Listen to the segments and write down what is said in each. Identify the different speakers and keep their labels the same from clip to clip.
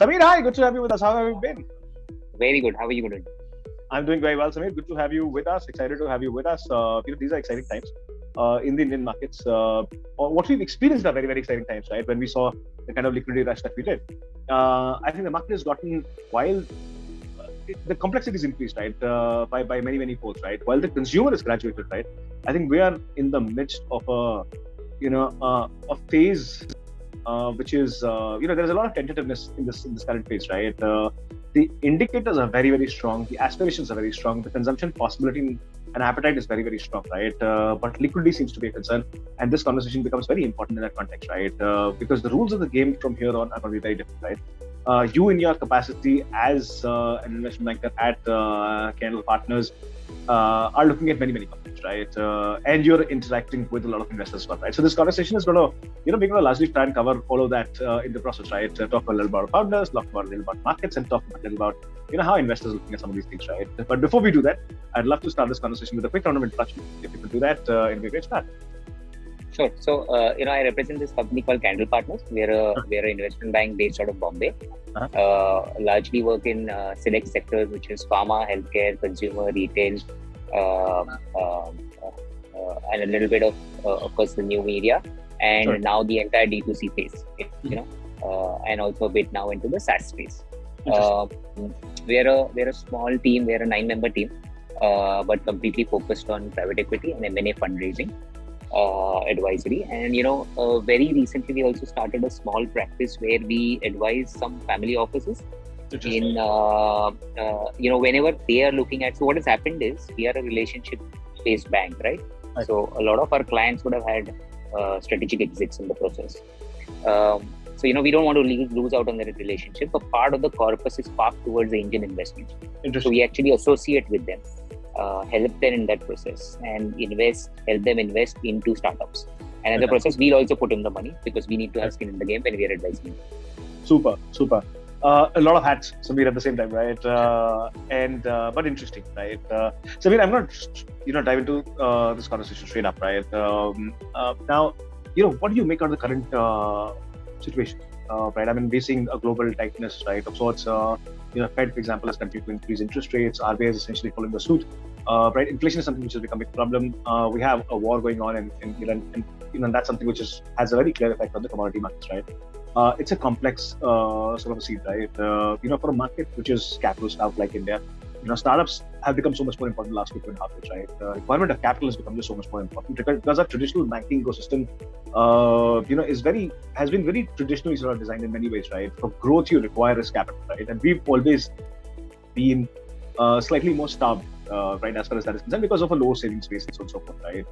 Speaker 1: Sameer, hi, good to have you with us. How have you been?
Speaker 2: Very good. How are you doing?
Speaker 1: I'm doing very well, Sameer. Good to have you with us. Excited to have you with us. These are exciting times in the Indian markets. What we've experienced are very, very exciting times, right? When we saw the kind of liquidity rush that we did. I think the market has gotten, while the complexity is increased, right, by many, many folds, right? While the consumer is graduated, right? I think we are in the midst of a phase which is there's a lot of tentativeness in this current phase, right? The indicators are very very strong, the aspirations are very strong, the consumption possibility and appetite is very very strong, right? But liquidity seems to be a concern, and this conversation becomes very important in that context, right? Because the rules of the game from here on are going to be very different, right? You in your capacity as an investment banker at Candle Partners are looking at many, many companies, right? And you're interacting with a lot of investors as well, right? So this conversation is going to, we're going to largely try and cover all of that in the process, right? Talk a little about founders, talk about a little about markets, and talk a little about, how investors are looking at some of these things, right? But before we do that, I'd love to start this conversation with a quick round of introduction. If you could do that, it'd be a great start.
Speaker 2: Sure. So, I represent this company called Candle Partners. We're an investment bank based out of Bombay. Largely work in select sectors, which is pharma, healthcare, consumer, retail, uh, uh, and a little bit of course, the new media, and
Speaker 1: Sure.
Speaker 2: now the entire D2C space. And also a bit now into the SaaS space.
Speaker 1: Interesting.
Speaker 2: Uh, we're a small team. We're a 9-member team, but completely focused on private equity and M&A fundraising. Advisory, and very recently we also started a small practice where we advise some family offices
Speaker 1: Interesting.
Speaker 2: in whenever they are looking at. So what has happened is we are a relationship based bank, right?
Speaker 1: Right.
Speaker 2: So a lot of our clients would have had strategic exits in the process. So we don't want to lose out on that relationship, but part of the corpus is parked towards the angel investment. So
Speaker 1: Interesting.
Speaker 2: we actually associate with them, help them in that process, and help them invest into startups. And in the
Speaker 1: Okay.
Speaker 2: process, we'll also put in the money because we need to have skin in the game when we are advising.
Speaker 1: Super, super. A lot of hats, Samir, at the same time, right? And but interesting, right? Samir, I'm going to dive into this conversation straight up, right? Now, what do you make out of the current situation, right? I mean, we're seeing a global tightness, right, of sorts. Fed, for example, has continued to increase interest rates. RBI is essentially following the suit, right? Inflation is something which has become a problem. We have a war going on in Iran, and that's something which has a very clear effect on the commodity markets, right? It's a complex sort of a seed, right? For a market which is capital starved like India, startups have become so much more important the last 2.5 years, right? Requirement of capital has become just so much more important because our traditional banking ecosystem, has been very traditionally sort of designed in many ways, right? For growth, you require risk capital, right? And we've always been slightly more starved, right, as far as that is concerned, because of a low savings base and so on and so forth, right?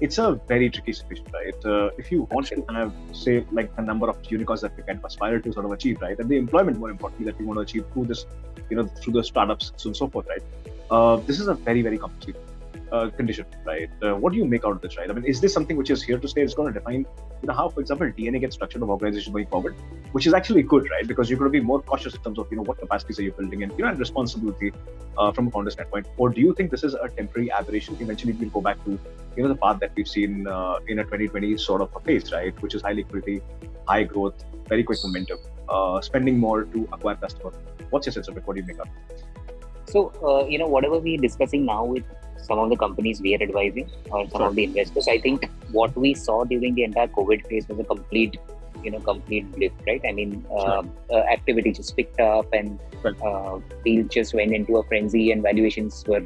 Speaker 1: It's a very tricky situation, right? If you want to have, say, like the number of unicorns that we can aspire to sort of achieve, right, and the employment, more importantly, that we want to achieve through this, through the startups, so on and so forth, right? This is a very, very complicated condition, right? What do you make out of this, right? I mean, is this something which is here to stay? It's going to define, how, for example, DNA gets structured of organization going forward, which is actually good, right? Because you're going to be more cautious in terms of, what capacities are you building and responsibility from a founder standpoint. Or do you think this is a temporary aberration? Eventually, we'll go back to, the path that we've seen in a 2020 sort of a phase, right? Which is high liquidity, high growth, very quick momentum, spending more to acquire customers. What's your sense of it? What do you make of it?
Speaker 2: So whatever we're discussing now with some of the companies we are advising or some
Speaker 1: Sure.
Speaker 2: of the investors, I think what we saw during the entire COVID phase was a complete blip, right? I mean, activity just picked up, and
Speaker 1: Right.
Speaker 2: deals just went into a frenzy, and valuations were,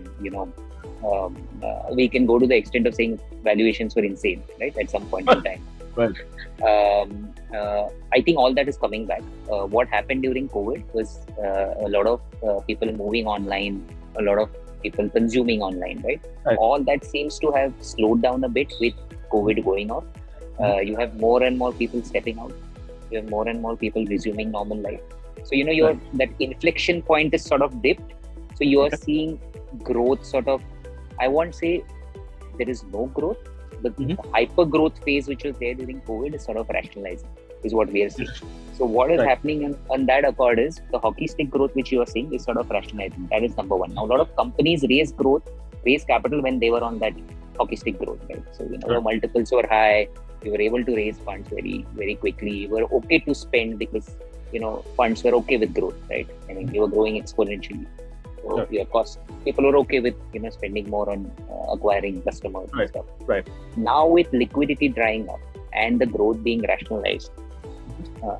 Speaker 2: we can go to the extent of saying valuations were insane, right? At some point in time.
Speaker 1: Right.
Speaker 2: I think all that is coming back. What happened during COVID was a lot of people moving online, a lot of people consuming online, right?
Speaker 1: Right.
Speaker 2: All that seems to have slowed down a bit with COVID going off. You have more and more people stepping out. You have more and more people resuming normal life. So your that inflection point is sort of dipped. So you are seeing growth sort of. I won't say there is no growth. The hyper growth phase which was there during COVID is sort of rationalizing, is what we are seeing. So what is happening on that accord is the hockey stick growth which you are seeing is sort of rationalizing. That is number one. Now a lot of companies raise capital when they were on that hockey stick growth, right? So the multiples were high. You were able to raise funds very, very quickly. You were okay to spend because funds were okay with growth, right? I mean, you were growing exponentially. So
Speaker 1: Sure.
Speaker 2: your cost, people were okay with, spending more on acquiring customers and
Speaker 1: Right.
Speaker 2: stuff.
Speaker 1: Right.
Speaker 2: Now with liquidity drying up and the growth being rationalized,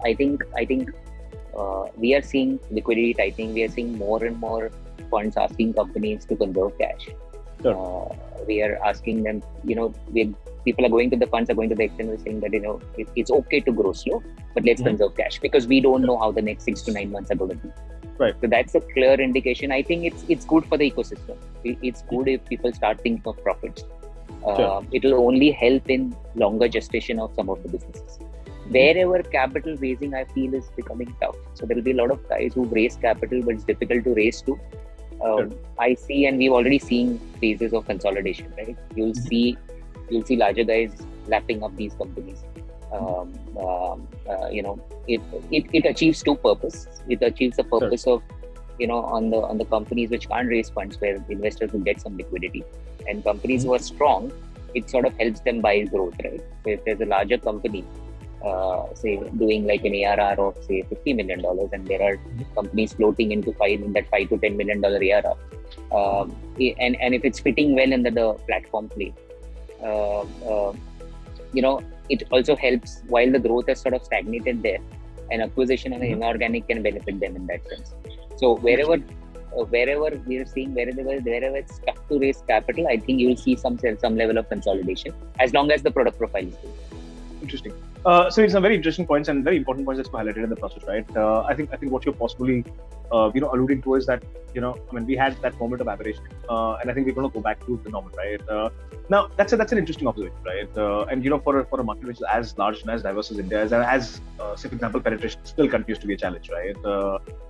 Speaker 2: I think we are seeing liquidity tightening. We are seeing more and more funds asking companies to conserve cash.
Speaker 1: Sure.
Speaker 2: We are asking them, people are going to the funds, are going to the extent of saying that, it's okay to grow slow, but let's conserve cash because we don't know how the next 6 to 9 months are going to be.
Speaker 1: Right.
Speaker 2: So that's a clear indication. I think it's good for the ecosystem. It's good if people start thinking of profits.
Speaker 1: Sure.
Speaker 2: It will only help in longer gestation of some of the businesses. Wherever capital raising, I feel, is becoming tough. So there will be a lot of guys who've raised capital, but it's difficult to raise too. I see, and we've already seen phases of consolidation, right? You'll see larger guys lapping up these companies. It achieves two purposes. It achieves the purpose of, on the companies which can't raise funds, where investors will get some liquidity, and companies who are strong, it sort of helps them buy growth, right? So if there's a larger company, say doing like an ARR of say $50 million, and there are companies floating in that $5 to $10 million ARR, and if it's fitting well in the platform play, it also helps while the growth has sort of stagnated there. An acquisition and an inorganic can benefit them in that sense. So wherever we are seeing, wherever it's tough to raise capital, I think you will see some level of consolidation as long as the product profile is good.
Speaker 1: Interesting. So it's some very interesting points and very important points that's highlighted in the process, right? I think what you're possibly, alluding to is that, we had that moment of aberration, and I think we're going to go back to the normal, right? Now that's an interesting observation, right? And for a market which is as large and as diverse as India is, and as, say for example, penetration still continues to be a challenge, right?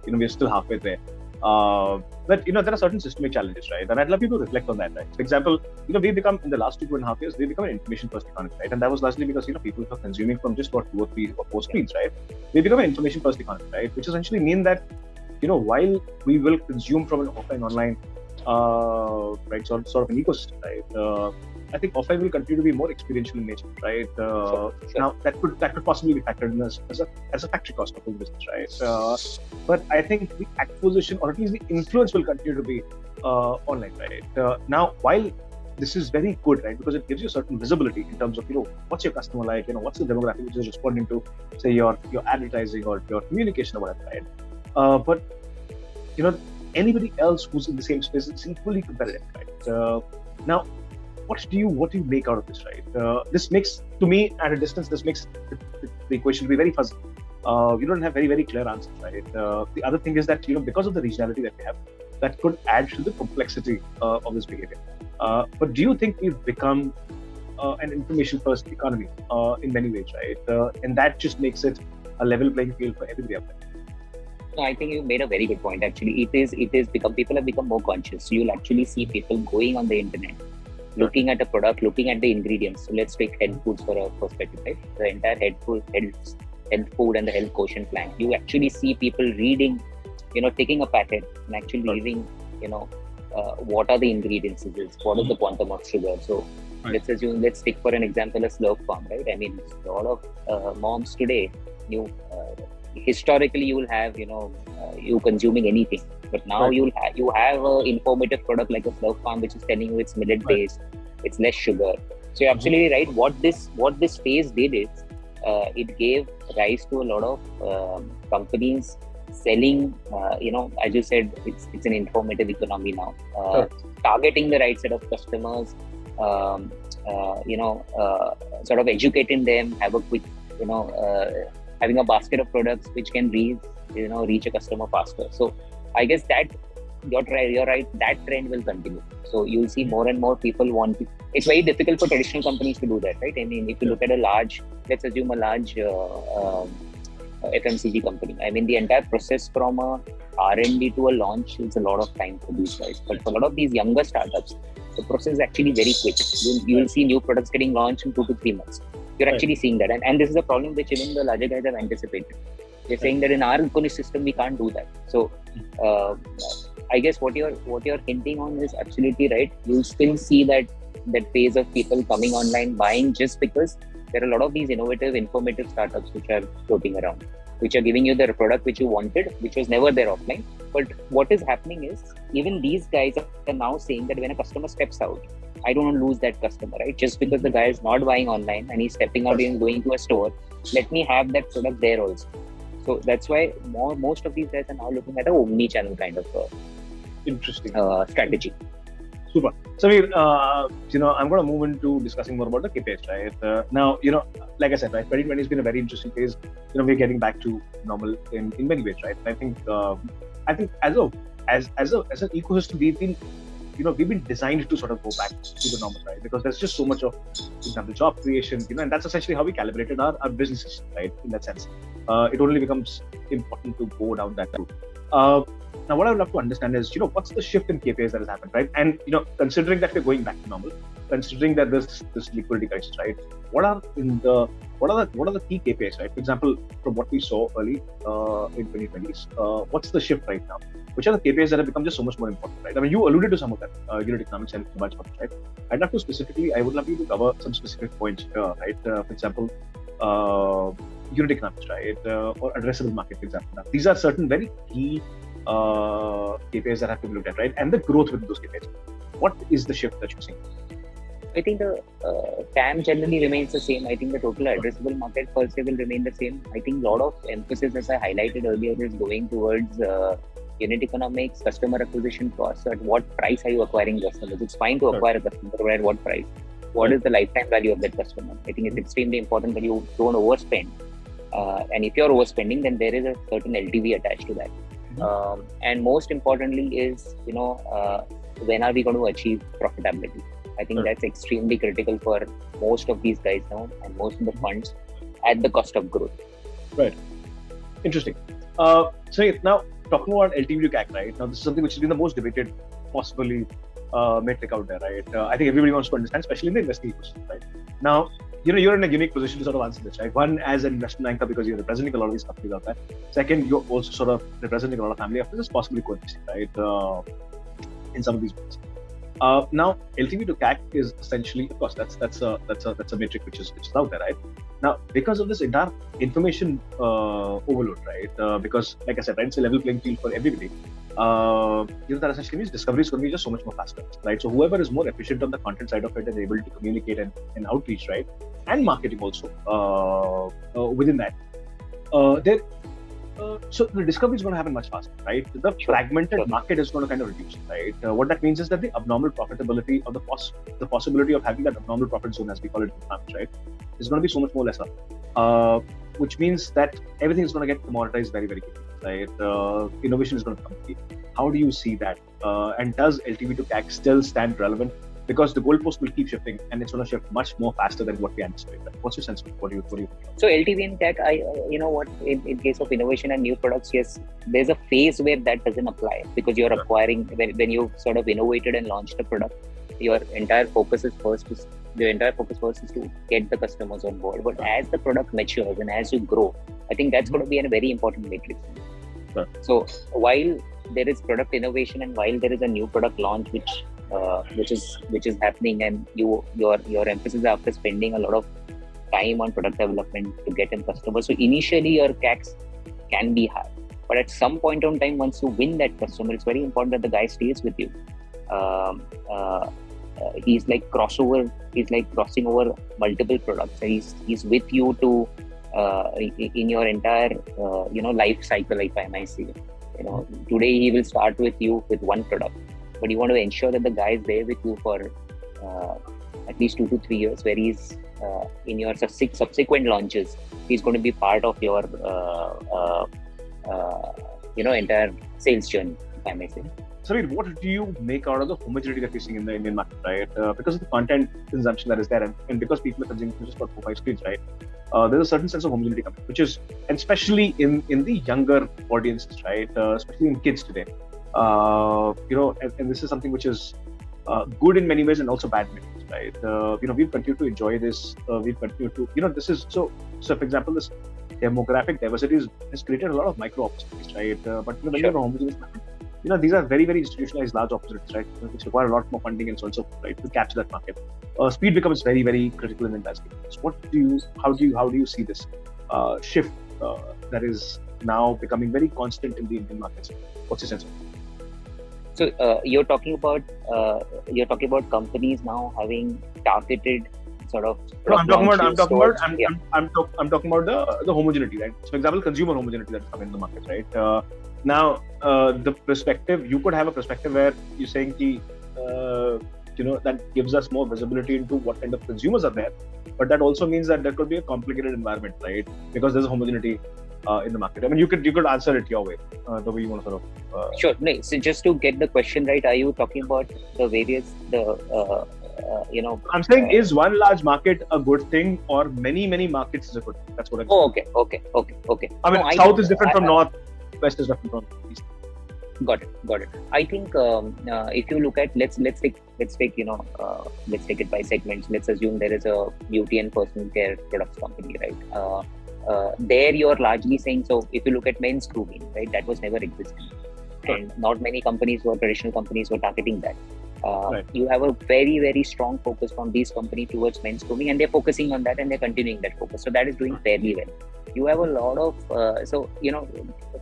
Speaker 1: We're still halfway there. But there are certain systemic challenges, right? And I'd love you to reflect on that, right? For example, we've become, in the last 2.5 years, we've become an information first economy, right? And that was largely because people are consuming from just 2 or 3 or 4 screens, right? We've become an information first economy, right? Which essentially mean that while we will consume from an offline online, right, sort of an ecosystem, right? I think offline will continue to be more experiential in nature, right?
Speaker 2: Sure.
Speaker 1: Now that could possibly be factored in as a factory cost of the business, right? But I think the acquisition, or at least the influence, will continue to be online, right? Now, while this is very good, right, because it gives you certain visibility in terms of what's your customer like, what's the demographic which is responding to, say, your advertising or your communication or whatever, right? But anybody else who's in the same space is equally competitive, right? Now, what do you make out of this, right? This makes, to me, at a distance, this makes the equation to be very fuzzy. You don't have very, very clear answers, right? The other thing is that because of the regionality that we have, that could add to the complexity of this behavior. But do you think we've become an information-first economy in many ways, right? And that just makes it a level playing field for everybody out there.
Speaker 2: No, I think you made a very good point. Actually, people have become more conscious. You'll actually see people going on the internet, looking at a product, looking at the ingredients. So let's take health foods for a perspective, right? The entire health food and the health quotient plan. You actually see people reading, taking a packet and actually reading, what are the ingredients in this? What is the quantum of sugar? So let's take for an example a Slurp farm, right? I mean, a lot of moms today, historically you will have, you consuming anything, but now you have an informative product like a Slurp farm, which is telling you it's millet based, it's less sugar. So you're absolutely right. What this phase did is, it gave rise to a lot of companies selling, as you said, it's an informative economy now, targeting the right set of customers, sort of educating them, have a quick, having a basket of products which can reach a customer faster. So I guess that you're right, that trend will continue. So you'll see more and more people it's very difficult for traditional companies to do that, right? I mean, if you look at let's assume a large FMCG company. I mean, the entire process from a R&D to a launch is a lot of time for these guys. But for a lot of these younger startups, the process is actually very quick. You will see new products getting launched in 2 to 3 months. You're actually seeing that. And this is a problem which even the larger guys have anticipated. They're saying that in our ecosystem, we can't do that. So I guess what you're hinting on is absolutely right. You'll still see that phase of people coming online, buying just because there are a lot of these innovative, informative startups which are floating around. which are giving you the product which you wanted, which was never there offline. But what is happening is even these guys are now saying that when a customer steps out, I don't want to lose that customer, right? Just because the guy is not buying online and he's stepping out and going to a store, let me have that product there also. So that's why most of these guys are now looking at an omni-channel kind of
Speaker 1: Interesting
Speaker 2: strategy.
Speaker 1: Super. Sameer, I'm going to move into discussing more about the KPIs, right? Now, like I said, right, 2020 has been a very interesting phase. We're getting back to normal in many ways, right? I think as an ecosystem, we've been designed to sort of go back to the normal, right? Because there's just so much of, for example, job creation, and that's essentially how we calibrated our businesses, right? In that sense, it only becomes important to go down that route. Now, what I would love to understand is, what's the shift in KPIs that has happened, right? And considering that we're going back to normal, considering that this liquidity crisis, right? What are the key KPIs, right? For example, from what we saw early in 2020s, what's the shift right now? Which are the KPIs that have become just so much more important, right? I mean, you alluded to some of that, unit economics and much more, right? I would love you to cover some specific points here, right? For example, unit economics, right? Or addressable market, for example. Now, these are certain very key KPIs that have to be looked at, right? And the growth with those KPIs. What is the shift that you're seeing?
Speaker 2: I think the TAM generally remains the same. I think the total addressable market per se will remain the same. I think a lot of emphasis, as I highlighted earlier, is going towards unit economics, customer acquisition costs. At what price are you acquiring customers? It's fine to acquire a customer, but at what price? What is the lifetime value of that customer? I think it's extremely important that you don't overspend. And if you're overspending, then there is a certain LTV attached to that. And most importantly is, when are we going to achieve profitability? I think that's extremely critical for most of these guys now and most of the funds at the cost of growth.
Speaker 1: Right. Interesting. So now talking about LTV to CAC, right? Now this is something which has been the most debated, possibly metric out there, right? I think everybody wants to understand, especially in the investing ecosystem, right? Now, you're in a unique position to sort of answer this, right? One, as an investment banker, because you're representing a lot of these companies out there. Second, you're also sort of representing a lot of family offices, possibly coexisting, right? In some of these ways. Now, LTV to CAC is essentially, of course, that's a metric which is out there, right? Now, because of this entire information overload, right? Because, like I said, right, it's a level playing field for everybody. That essentially means discovery is going to be just so much more faster, right? So whoever is more efficient on the content side of it is able to communicate and outreach, right? And marketing also within that. So the discovery is going to happen much faster, right? The fragmented market is going to kind of reduce, right? What that means is that the abnormal profitability or the possibility of having that abnormal profit zone, as we call it in finance, right, is going to be so much more lesser. Which means that everything is going to get commoditized very, very quickly, right? Innovation is going to come key. How do you see that? And does LTV to CAC still stand relevant? Because the goalpost will keep shifting and it's going to shift much more faster than what we anticipate. What's your sense of what do you think?
Speaker 2: So LTV and CAC, in case of innovation and new products, yes, there's a phase where that doesn't apply because you're acquiring, when you sort of innovated and launched a product, your entire focus first is to get the customers on board. But as the product matures and as you grow, I think that's going to be a very important matrix.
Speaker 1: Sure.
Speaker 2: So while there is product innovation and while there is a new product launch which is happening, and your emphasis after spending a lot of time on product development to get in customers. So initially your CACs can be high, but at some point in time, once you win that customer, it's very important that the guy stays with you. He's like crossing over multiple products. He's with you to in your entire life cycle, if I might say. Today he will start with you with one product, but you want to ensure that the guy is there with you for at least 2 to 3 years, where he's in your subsequent launches, he's going to be part of your entire sales journey, if I may say.
Speaker 1: Sameer, what do you make out of the homogeneity that we're seeing in the Indian market, right? Because of the content consumption that is there, and because people are consuming just for 4-5 screens, right? There's a certain sense of homogeneity coming, which is, and especially in the younger audiences, right? Especially in kids today. And this is something which is good in many ways and also bad in many ways, right? We've continued to enjoy this. We've continued to, this is so. For example, this demographic diversity has created a lot of micro opportunities, right? But when you're a homogeneous market, these are very, very institutionalized large opportunities, right? Which require a lot more funding and so on and so forth, right? To capture that market. Speed becomes very, very critical in the landscape. So how do you see this shift that is now becoming very constant in the Indian markets? What's your sense of it?
Speaker 2: So you're talking about companies now having targeted sort of
Speaker 1: No, I'm talking about the homogeneity, right? So, for example, consumer homogeneity that is coming in the market, right? Now, the perspective, you could have a perspective where you're saying that gives us more visibility into what kind of consumers are there, but that also means that there could be a complicated environment, right? Because there's a homogeneity in the market. I mean, you could answer it your way, the way you want to sort of.
Speaker 2: Sure. No, so just to get the question right, are you talking about the various
Speaker 1: I'm saying, is one large market a good thing, or many markets is a good thing? That's what I'm saying.
Speaker 2: Okay.
Speaker 1: I mean, South is different from North, West is different from East.
Speaker 2: Got it. I think if you look at let's take it by segments. Let's assume there is a beauty and personal care products company, right? There you're largely saying, so if you look at men's grooming, right, that was never existing, and not many traditional companies were targeting that.
Speaker 1: Right.
Speaker 2: You have a very, very strong focus from these companies towards men's grooming, and they're focusing on that and they're continuing that focus. So that is doing fairly well. You have a lot of,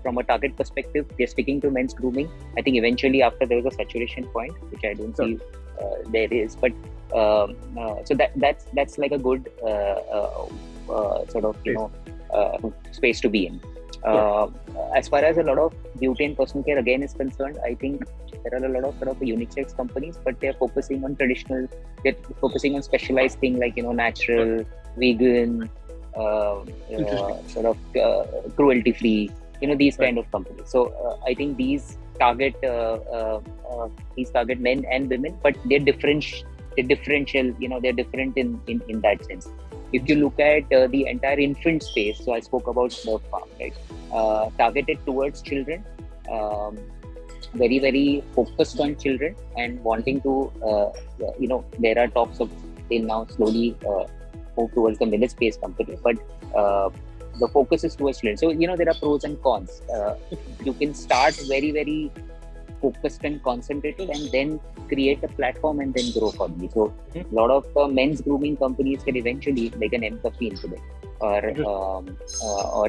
Speaker 2: from a target perspective, they're sticking to men's grooming. I think eventually after there is a saturation point, which I don't see there is, but so that's like a good space to be in. As far as a lot of beauty and personal care again is concerned, I think there are a lot of sort of unisex companies, but they're focusing on specialized things like natural, vegan, cruelty free, these kind of companies. So I think these target men and women, but they're differential. They're different in that sense. If you look at the entire infant space, so I spoke about Smurf Farm, right? Targeted towards children, very, very focused on children and wanting to, there are talks of they'll now slowly move towards the middle space company, but the focus is towards children. So, there are pros and cons. You can start very, very focused and concentrated and then create a platform and then grow from it. So a lot of men's grooming companies can eventually make an M-Coffee today, or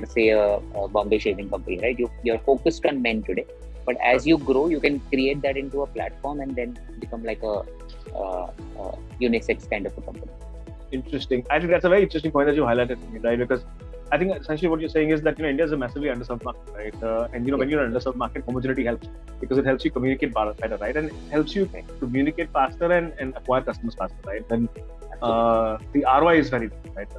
Speaker 2: say a Bombay shaving company, right? You're focused on men today, but as you grow, you can create that into a platform and then become like a unisex kind of a company.
Speaker 1: Interesting. I think that's a very interesting point that you highlighted to me, right? Because I think essentially what you're saying is that India is a massively underserved market, right? And when you're in an underserved market, homogeneity helps because it helps you communicate better, right? And it helps you communicate faster and acquire customers faster, right? Then the ROI is very good, right?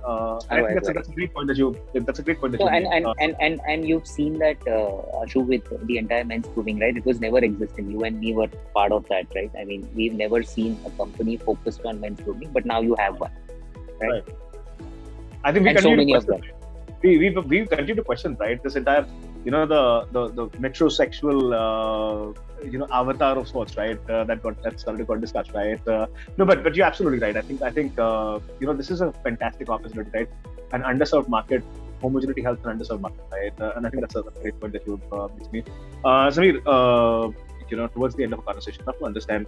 Speaker 1: I think that's a great point that you. That's a great point that you.
Speaker 2: And you've seen that Ashu with the entire men's grooming, right? It was never existing. You and me were part of that, right? I mean, we've never seen a company focused on men's grooming, but now you have one, right?
Speaker 1: I think we
Speaker 2: continue to question.
Speaker 1: We continue to question, right? This entire, the metrosexual, avatar of sorts, right? That started got discussed, right? But you're absolutely right. I think this is a fantastic opportunity, right? An underserved market, homogeneity helps an underserved market, right? And I think that's a great point that you made me. Sameer, towards the end of the conversation, I have to understand,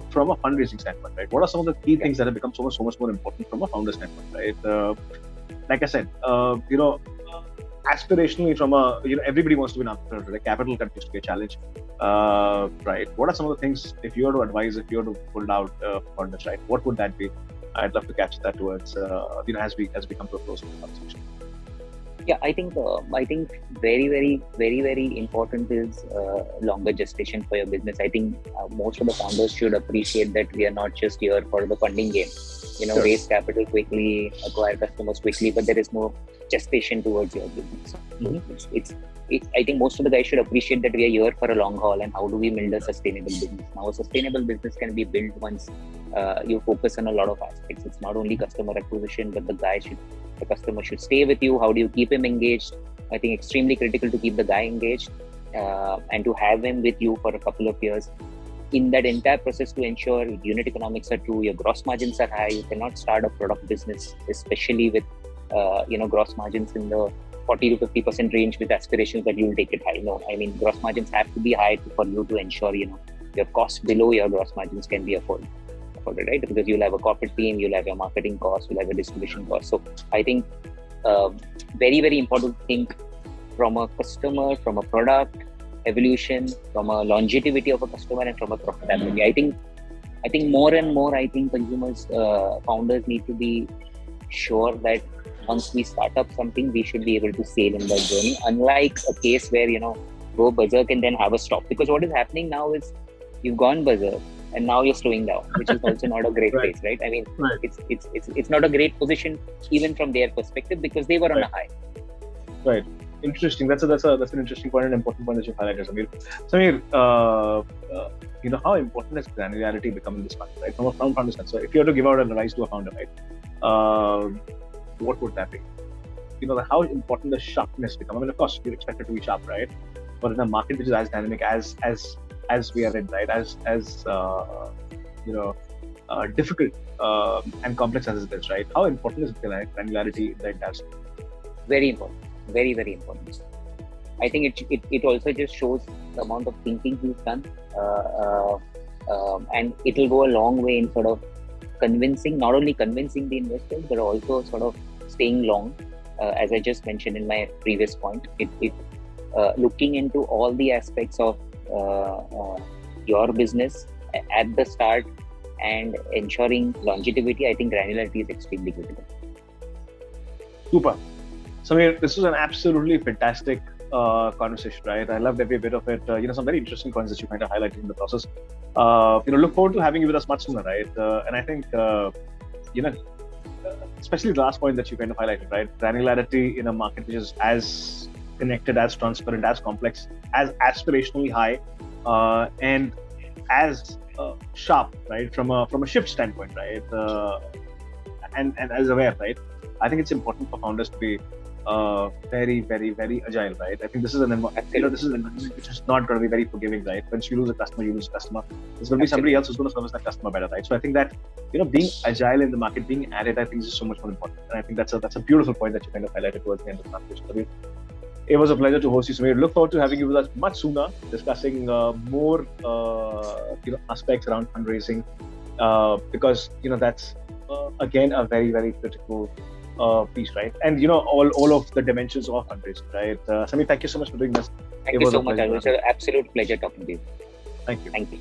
Speaker 1: from a fundraising standpoint, right? What are some of the key things that have become so much more important from a founder standpoint, right? Like I said, aspirationally, from everybody wants to be an entrepreneur. Like capital continues to be a challenge, right? What are some of the things, if you were to advise, if you were to pull it out on this, right? What would that be? I'd love to catch that towards, as we come to a close of the conversation.
Speaker 2: Yeah, I think very, very, very, very important is longer gestation for your business. I think most of the founders should appreciate that we are not just here for the funding game. Sure. Raise capital quickly, acquire customers quickly, but there is no gestation towards your business. I think most of the guys should appreciate that we are here for a long haul, and how do we build a sustainable business. Now, a sustainable business can be built once you focus on a lot of aspects. It's not only customer acquisition, but the customer should stay with you. How do you keep him engaged? I think extremely critical to keep the guy engaged and to have him with you for a couple of years. In that entire process, to ensure unit economics are true, your gross margins are high. You cannot start a product business, especially with gross margins in the 40 to 50% range with aspirations that you will take it high. No, I mean, gross margins have to be high for you to ensure your costs below your gross margins can be afforded, right? Because you'll have a corporate team, you'll have your marketing costs, you'll have a distribution cost. So I think very, very important thing from a customer, from a product evolution, from a longevity of a customer, and from a profitability. I think more and more, I think consumers, founders need to be sure that once we start up something, we should be able to sail in that journey. Unlike a case where, go berserk and then have a stop. Because what is happening now is you've gone berserk and now you're slowing down, which is also not a great
Speaker 1: Right.
Speaker 2: place, right? I mean,
Speaker 1: Right.
Speaker 2: it's not a great position even from their perspective because they were on a high.
Speaker 1: Right. Interesting. That's an interesting point and important point that you highlighted, Sameer. Sameer, how important has granularity become in this market, right? From a founder's sense. So if you were to give out advice to a founder, right, what would that be? How important does sharpness become? I mean, of course, you're expected to be sharp, right? But in a market which is as dynamic as we are in, right, as difficult and complex as it is, right? How important is granularity in the entire space?
Speaker 2: Very important. Very, very important. I think it also just shows the amount of thinking he's done, and it will go a long way in sort of not only convincing the investors, but also sort of staying long. As I just mentioned in my previous point, looking into all the aspects of your business at the start and ensuring longevity. I think granularity is extremely critical.
Speaker 1: Super. Sameer, this was an absolutely fantastic conversation, right? I loved every bit of it. Some very interesting points that you kind of highlighted in the process. Look forward to having you with us much sooner, right? And I think, especially the last point that you kind of highlighted, right? Granularity in a market which is as connected, as transparent, as complex, as aspirationally high, and as sharp, right? From a shift standpoint, right? And as aware, right? I think it's important for founders to be very, very, very agile, right? I think this is an environment which is not going to be very forgiving, right? Once you lose a customer, you lose a customer. There's going to be somebody else who's going to service that customer better, right? So I think that being agile in the market, being at it, I think is so much more important. And I think that's a beautiful point that you kind of highlighted towards the end of the conversation. It was a pleasure to host you, Sameer. Look forward to having you with us much sooner, discussing more aspects around fundraising, because that's again a very, very critical piece, right? And all of the dimensions of fundraising, right? Sameer, thank you so much for doing this.
Speaker 2: Thank you so much. It was an absolute pleasure talking to you.
Speaker 1: Thank you.
Speaker 2: Thank you.